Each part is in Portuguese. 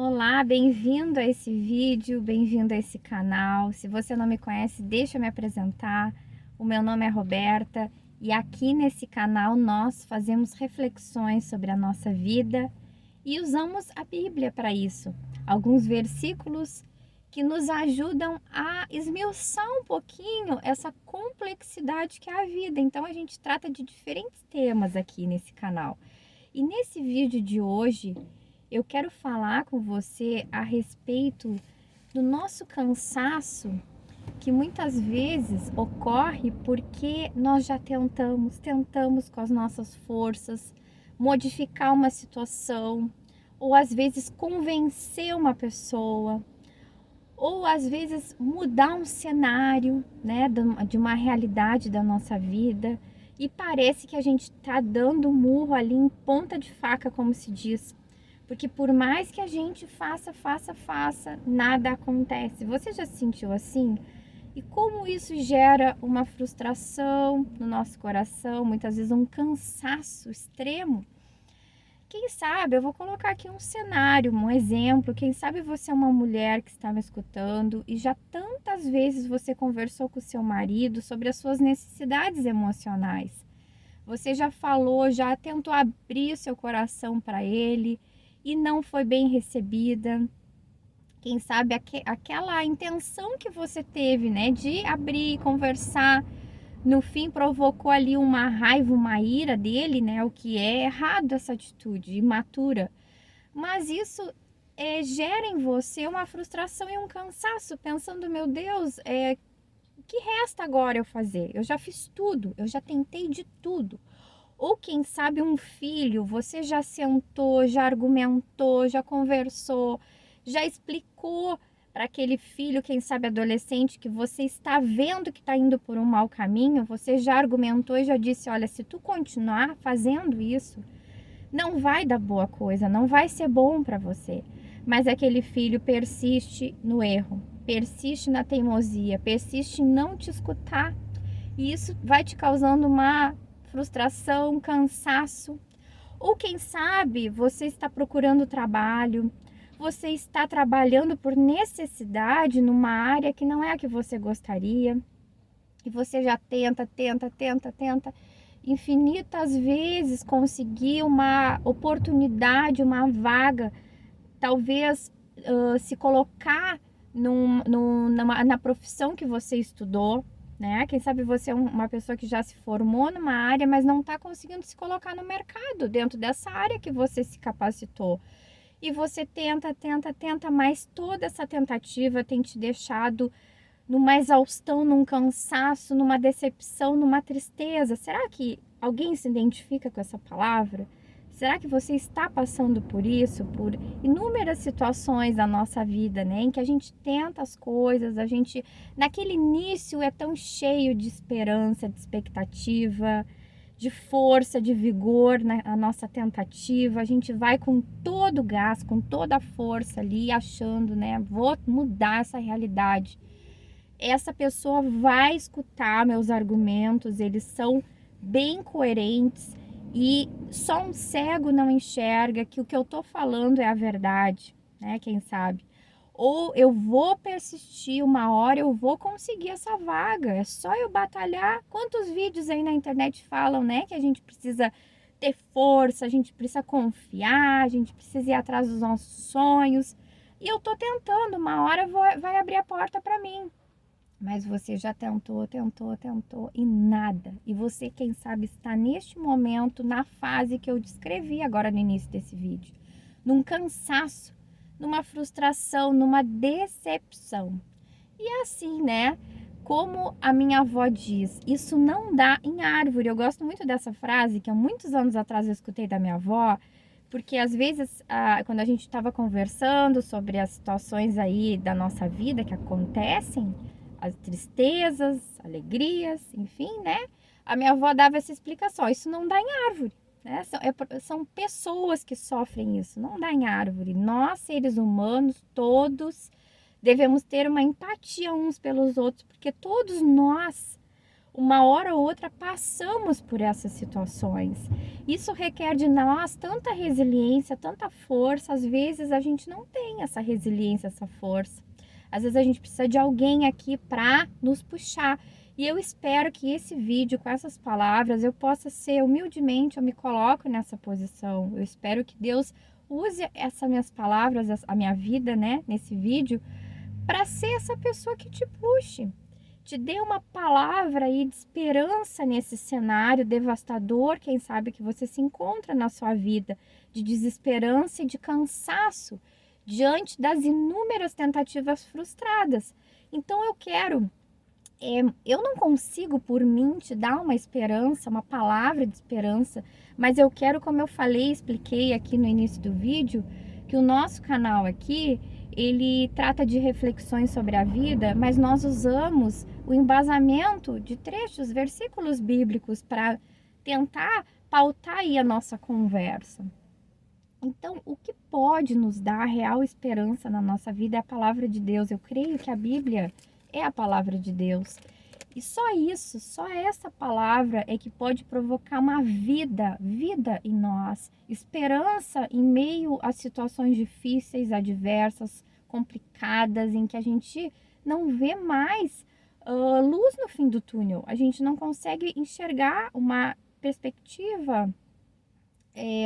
Olá, bem-vindo a esse vídeo, bem-vindo a esse canal. Se você não me conhece, deixa eu me apresentar. O meu nome é Roberta e aqui nesse canal nós fazemos reflexões sobre a nossa vida e usamos a Bíblia para isso. Alguns versículos que nos ajudam a esmiuçar um pouquinho essa complexidade que é a vida. Então a gente trata de diferentes temas aqui nesse canal. E nesse vídeo de hoje, eu quero falar com você a respeito do nosso cansaço, que muitas vezes ocorre porque nós já tentamos com as nossas forças modificar uma situação, ou às vezes convencer uma pessoa, ou às vezes mudar um cenário, né, de uma realidade da nossa vida, e parece que a gente está dando um murro ali em ponta de faca, como se diz. Porque por mais que a gente faça, nada acontece. Você já se sentiu assim? E como isso gera uma frustração no nosso coração, muitas vezes um cansaço extremo? Quem sabe, eu vou colocar aqui um cenário, um exemplo. Quem sabe você é uma mulher que está me escutando e já tantas vezes você conversou com o seu marido sobre as suas necessidades emocionais. Você já falou, já tentou abrir o seu coração para ele e não foi bem recebida. Quem sabe aquela intenção que você teve, né, de abrir, conversar, no fim provocou ali uma raiva, uma ira dele, né, o que é errado essa atitude, imatura. Mas isso gera em você uma frustração e um cansaço, pensando, meu Deus, o que resta agora eu fazer? Eu já fiz tudo, eu já tentei de tudo. Ou quem sabe um filho, você já sentou, já argumentou, já conversou, já explicou para aquele filho, quem sabe adolescente, que você está vendo que está indo por um mau caminho, você já argumentou e já disse, olha, se tu continuar fazendo isso, não vai dar boa coisa, não vai ser bom para você. Mas aquele filho persiste no erro, persiste na teimosia, persiste em não te escutar. E isso vai te causando uma frustração, cansaço. Ou quem sabe você está procurando trabalho, você está trabalhando por necessidade numa área que não é a que você gostaria, e você já tenta infinitas vezes conseguir uma oportunidade, uma vaga, talvez se colocar na profissão que você estudou, né? Quem sabe você é uma pessoa que já se formou numa área, mas não está conseguindo se colocar no mercado dentro dessa área que você se capacitou. E você tenta, mas toda essa tentativa tem te deixado numa exaustão, num cansaço, numa decepção, numa tristeza. Será que alguém se identifica com essa palavra? Será que você está passando por isso, por inúmeras situações da nossa vida, né? Em que a gente tenta as coisas, a gente, naquele início, é tão cheio de esperança, de expectativa, de força, de vigor na nossa tentativa. A gente vai com todo o gás, com toda a força ali, achando, né? Vou mudar essa realidade. Essa pessoa vai escutar meus argumentos, eles são bem coerentes e só um cego não enxerga que o que eu tô falando é a verdade, né? Quem sabe? Ou eu vou persistir, uma hora eu vou conseguir essa vaga, é só eu batalhar. Quantos vídeos aí na internet falam, né, que a gente precisa ter força, a gente precisa confiar, a gente precisa ir atrás dos nossos sonhos. E eu tô tentando, uma hora vai abrir a porta para mim. Mas você já tentou e nada. E você, quem sabe, está neste momento na fase que eu descrevi agora no início desse vídeo. Num cansaço, numa frustração, numa decepção. E é assim, né? Como a minha avó diz, isso não dá em árvore. Eu gosto muito dessa frase que há muitos anos atrás eu escutei da minha avó, porque às vezes, quando a gente estava conversando sobre as situações aí da nossa vida que acontecem, as tristezas, alegrias, enfim, né? A minha avó dava essa explicação, isso não dá em árvore, né? São pessoas que sofrem isso, não dá em árvore. Nós, seres humanos, todos devemos ter uma empatia uns pelos outros, porque todos nós, uma hora ou outra passamos por essas situações. Isso requer de nós tanta resiliência, tanta força. Às vezes a gente não tem essa resiliência, essa força. Às vezes a gente precisa de alguém aqui para nos puxar. E eu espero que esse vídeo, com essas palavras, eu possa ser humildemente, eu me coloco nessa posição. Eu espero que Deus use essas minhas palavras, a minha vida, né, nesse vídeo, para ser essa pessoa que te puxe. Te dê uma palavra aí de esperança nesse cenário devastador, quem sabe que você se encontra na sua vida, de desesperança e de cansaço, diante das inúmeras tentativas frustradas. Então eu não consigo por mim te dar uma esperança, uma palavra de esperança, mas eu quero, como eu falei, expliquei aqui no início do vídeo, que o nosso canal aqui, ele trata de reflexões sobre a vida, mas nós usamos o embasamento de trechos, versículos bíblicos para tentar pautar aí a nossa conversa. Então, o que pode nos dar real esperança na nossa vida é a palavra de Deus. Eu creio que a Bíblia é a palavra de Deus. E só isso, só essa palavra é que pode provocar uma vida em nós. Esperança em meio a situações difíceis, adversas, complicadas, em que a gente não vê mais luz no fim do túnel. A gente não consegue enxergar uma perspectiva,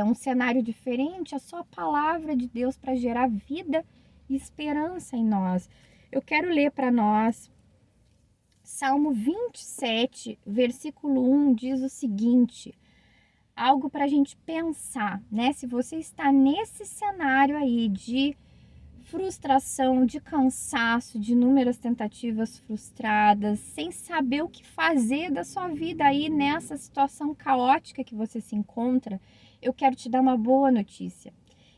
um cenário diferente. É só a palavra de Deus para gerar vida e esperança em nós. Eu quero ler para nós Salmo 27, versículo 1, diz o seguinte, algo para a gente pensar, né? Se você está nesse cenário aí de frustração, de cansaço, de inúmeras tentativas frustradas, sem saber o que fazer da sua vida aí nessa situação caótica que você se encontra, eu quero te dar uma boa notícia.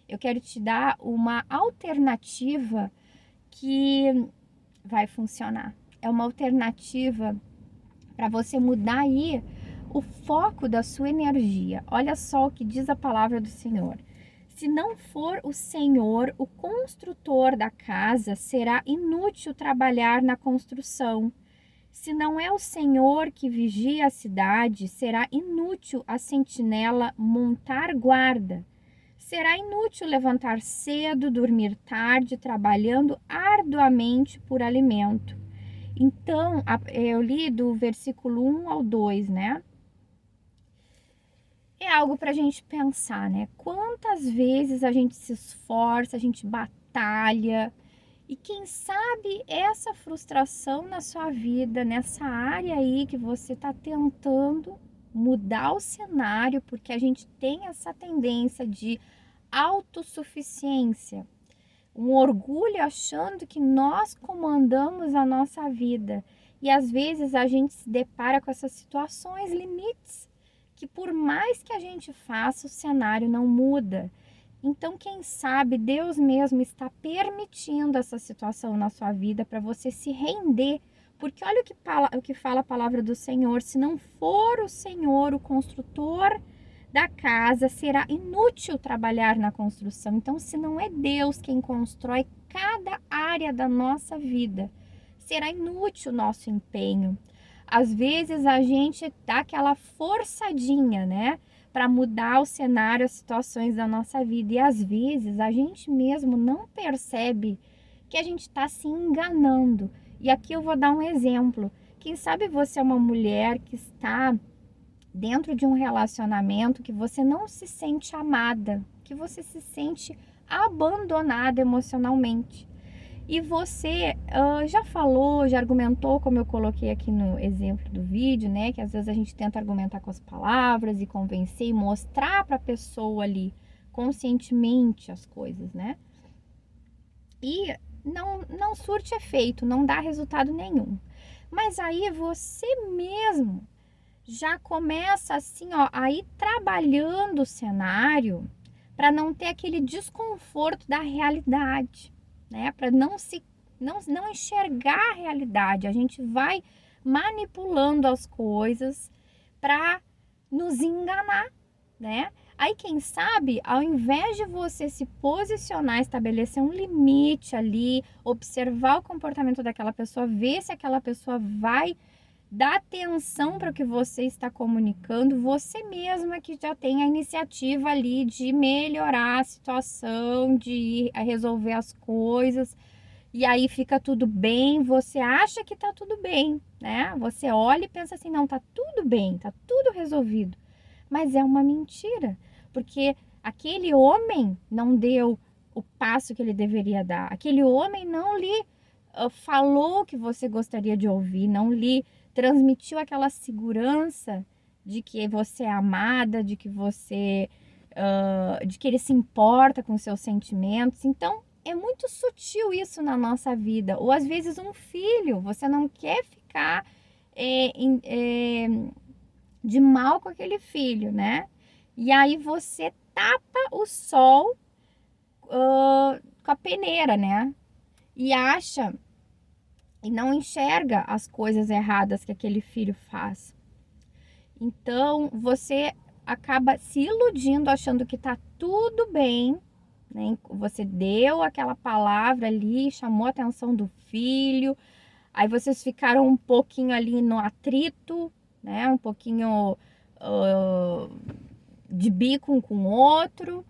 Eu quero te dar uma alternativa que vai funcionar. É uma alternativa para você mudar aí o foco da sua energia. Olha só o que diz a palavra do Senhor. Se não for o Senhor, o construtor da casa, será inútil trabalhar na construção. Se não é o Senhor que vigia a cidade, será inútil a sentinela montar guarda. Será inútil levantar cedo, dormir tarde, trabalhando arduamente por alimento. Então, eu li do versículo 1 ao 2, né? É algo para a gente pensar, né? Quantas vezes a gente se esforça, a gente batalha, e quem sabe essa frustração na sua vida, nessa área aí que você está tentando mudar o cenário, porque a gente tem essa tendência de autossuficiência, um orgulho achando que nós comandamos a nossa vida. E às vezes a gente se depara com essas situações, limites, que por mais que a gente faça, o cenário não muda. Então, quem sabe Deus mesmo está permitindo essa situação na sua vida para você se render. Porque olha o que fala a palavra do Senhor. Se não for o Senhor o construtor da casa, será inútil trabalhar na construção. Então, se não é Deus quem constrói cada área da nossa vida, será inútil o nosso empenho. Às vezes a gente dá aquela forçadinha, né, para mudar o cenário, as situações da nossa vida. E às vezes a gente mesmo não percebe que a gente está se enganando. E aqui eu vou dar um exemplo. Quem sabe você é uma mulher que está dentro de um relacionamento que você não se sente amada, que você se sente abandonada emocionalmente. E você já falou, já argumentou, como eu coloquei aqui no exemplo do vídeo, né? Que às vezes a gente tenta argumentar com as palavras e convencer e mostrar para a pessoa ali conscientemente as coisas, né? E não surte efeito, não dá resultado nenhum. Mas aí você mesmo já começa assim, ó, a ir trabalhando o cenário para não ter aquele desconforto da realidade, né? Para não enxergar a realidade. A gente vai manipulando as coisas para nos enganar, né? Aí, quem sabe, ao invés de você se posicionar, estabelecer um limite ali, observar o comportamento daquela pessoa, ver se aquela pessoa vai dá atenção para o que você está comunicando, você mesma que já tem a iniciativa ali de melhorar a situação, de ir a resolver as coisas, e aí fica tudo bem, você acha que tá tudo bem, né? Você olha e pensa assim, não, tá tudo bem, tá tudo resolvido. Mas é uma mentira, porque aquele homem não deu o passo que ele deveria dar. Aquele homem não lhe falou o que você gostaria de ouvir, não lhe transmitiu aquela segurança de que você é amada, de que você, de que ele se importa com seus sentimentos. Então, é muito sutil isso na nossa vida. Ou às vezes um filho, você não quer ficar de mal com aquele filho, né? E aí você tapa o sol com a peneira, né? E acha e não enxerga as coisas erradas que aquele filho faz. Então você acaba se iludindo, achando que tá tudo bem, né? Você deu aquela palavra ali, chamou a atenção do filho, aí vocês ficaram um pouquinho ali no atrito, né? Um pouquinho de bico um com o outro,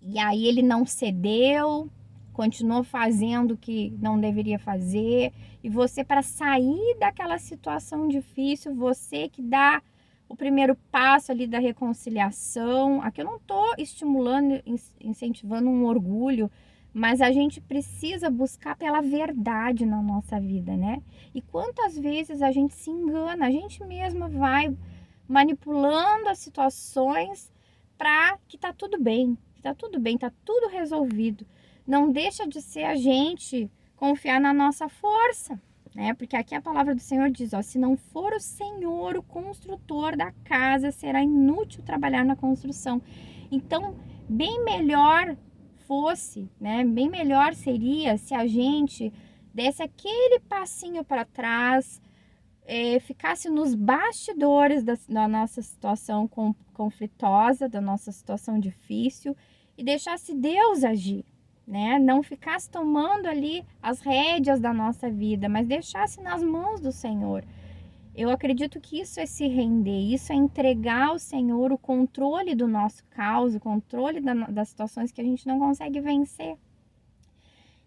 e aí ele não cedeu, continuou fazendo o que não deveria fazer, e você, para sair daquela situação difícil, você que dá o primeiro passo ali da reconciliação. Aqui eu não estou estimulando, incentivando um orgulho, mas a gente precisa buscar pela verdade na nossa vida, né? E quantas vezes a gente se engana, a gente mesma vai manipulando as situações para que tá tudo bem, tá tudo bem, tá tudo resolvido. Não deixa de ser a gente confiar na nossa força, né? Porque aqui a palavra do Senhor diz, ó, se não for o Senhor o construtor da casa, será inútil trabalhar na construção. Então, bem melhor fosse, né? Bem melhor seria se a gente desse aquele passinho para trás, ficasse nos bastidores da nossa situação conflitosa, da nossa situação difícil, e deixasse Deus agir, né? Não ficasse tomando ali as rédeas da nossa vida, mas deixasse nas mãos do Senhor. Eu acredito que isso é se render, isso é entregar ao Senhor o controle do nosso caos, o controle das situações que a gente não consegue vencer.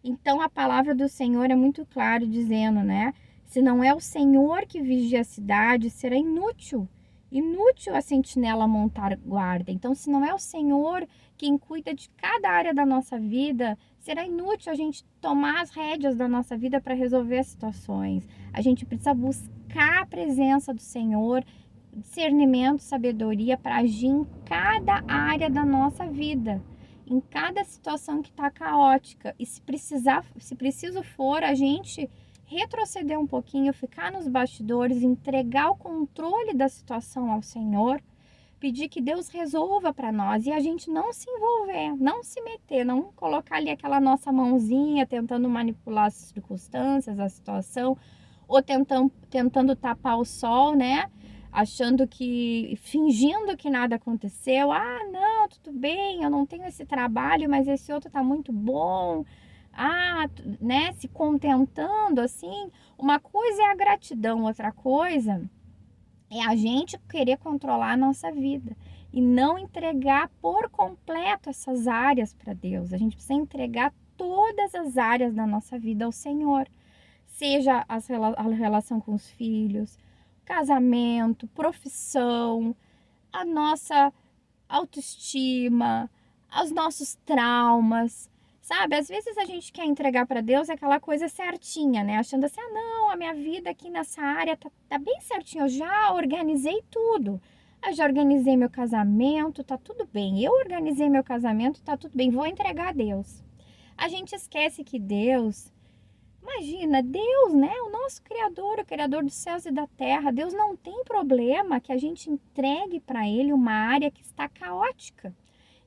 Então a palavra do Senhor é muito clara dizendo, né? Se não é o Senhor que vigia a cidade, será inútil. Inútil a sentinela montar guarda. Então, se não é o Senhor quem cuida de cada área da nossa vida, será inútil a gente tomar as rédeas da nossa vida para resolver as situações. A gente precisa buscar a presença do Senhor, discernimento, sabedoria para agir em cada área da nossa vida, em cada situação que está caótica. E se preciso for, a gente retroceder um pouquinho, ficar nos bastidores, entregar o controle da situação ao Senhor, pedir que Deus resolva para nós e a gente não se envolver, não se meter, não colocar ali aquela nossa mãozinha tentando manipular as circunstâncias, a situação, ou tentando tapar o sol, né? Achando que, fingindo que nada aconteceu. Ah, não, tudo bem, eu não tenho esse trabalho, mas esse outro tá muito bom. Ah, né, se contentando assim. Uma coisa é a gratidão, outra coisa é a gente querer controlar a nossa vida e não entregar por completo essas áreas para Deus. A gente precisa entregar todas as áreas da nossa vida ao Senhor, seja a relação com os filhos, casamento, profissão, a nossa autoestima, os nossos traumas, sabe? Às vezes a gente quer entregar para Deus aquela coisa certinha, né? Achando assim, ah, não, a minha vida aqui nessa área tá bem certinho, eu já organizei tudo. Eu já organizei meu casamento, tá tudo bem. Eu organizei meu casamento, tá tudo bem. Vou entregar a Deus. A gente esquece que Deus, imagina, Deus, né? O nosso Criador, o Criador dos céus e da terra. Deus não tem problema que a gente entregue para Ele uma área que está caótica.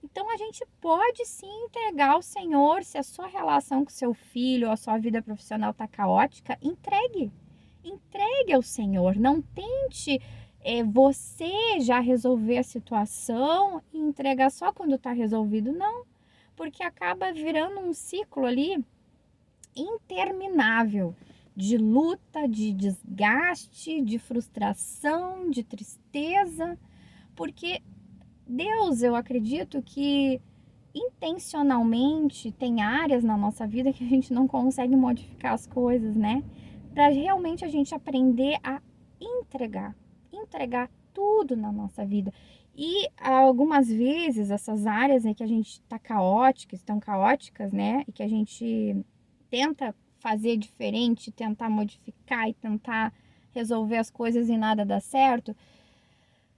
Então a gente pode sim entregar ao Senhor. Se a sua relação com seu filho ou a sua vida profissional está caótica, entregue. Entregue ao Senhor. Não tente você já resolver a situação e entregar só quando está resolvido. Não, porque acaba virando um ciclo ali interminável de luta, de desgaste, de frustração, de tristeza, porque Deus, eu acredito que intencionalmente tem áreas na nossa vida que a gente não consegue modificar as coisas, né? Para realmente a gente aprender a entregar tudo na nossa vida. E algumas vezes essas áreas que a gente está caótica, estão caóticas, né? E que a gente tenta fazer diferente, tentar modificar e tentar resolver as coisas e nada dá certo,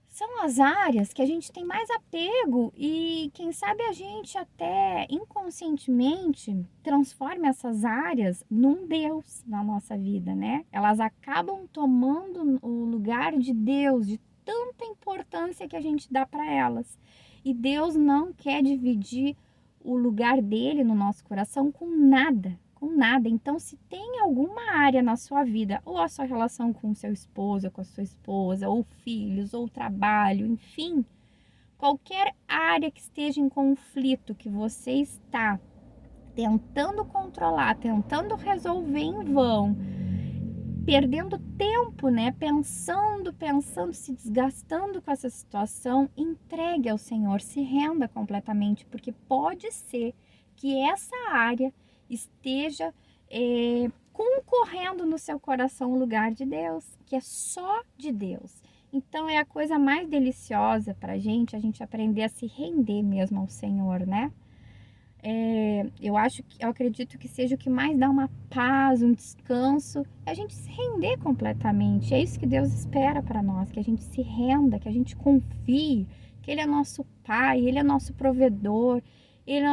são as áreas que a gente tem mais apego e quem sabe a gente até inconscientemente transforma essas áreas num Deus na nossa vida, né? Elas acabam tomando o lugar de Deus, de tanta importância que a gente dá para elas. E Deus não quer dividir o lugar dele no nosso coração com nada, com nada. Então, se tem alguma área na sua vida, ou a sua relação com o seu esposo, com a sua esposa, ou filhos, ou trabalho, enfim, qualquer área que esteja em conflito, que você está tentando controlar, tentando resolver em vão, perdendo tempo, né? Pensando, se desgastando com essa situação, entregue ao Senhor, se renda completamente, porque pode ser que essa área esteja concorrendo no seu coração o lugar de Deus, que é só de Deus. Então é a coisa mais deliciosa para a gente aprender a se render mesmo ao Senhor, né? Eu acredito que seja o que mais dá uma paz, um descanso, é a gente se render completamente. É isso que Deus espera para nós, que a gente se renda, que a gente confie, que Ele é nosso Pai, Ele é nosso provedor, Ele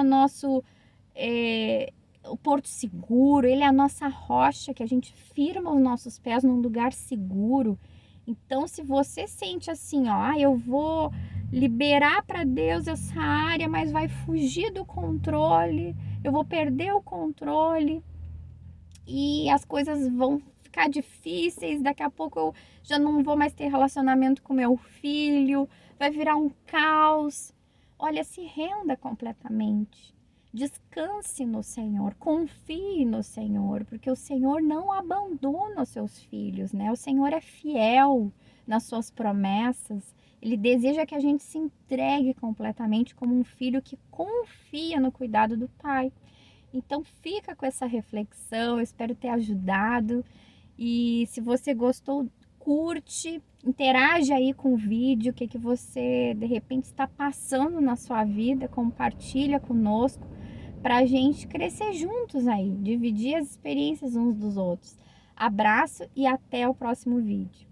é o porto seguro, Ele é a nossa rocha, que a gente firma os nossos pés num lugar seguro. Então, se você sente assim, ó, eu vou liberar para Deus essa área, mas vai fugir do controle, eu vou perder o controle e as coisas vão ficar difíceis, daqui a pouco eu já não vou mais ter relacionamento com meu filho, vai virar um caos. Olha, se renda completamente. Descanse no Senhor, confie no Senhor, porque o Senhor não abandona os seus filhos, né? O Senhor é fiel nas suas promessas. Ele deseja que a gente se entregue completamente como um filho que confia no cuidado do Pai. Então fica com essa reflexão, eu espero ter ajudado. E se você gostou, curte, interage aí com o vídeo, o que você de repente está passando na sua vida, compartilha conosco para a gente crescer juntos aí, dividir as experiências uns dos outros. Abraço e até o próximo vídeo.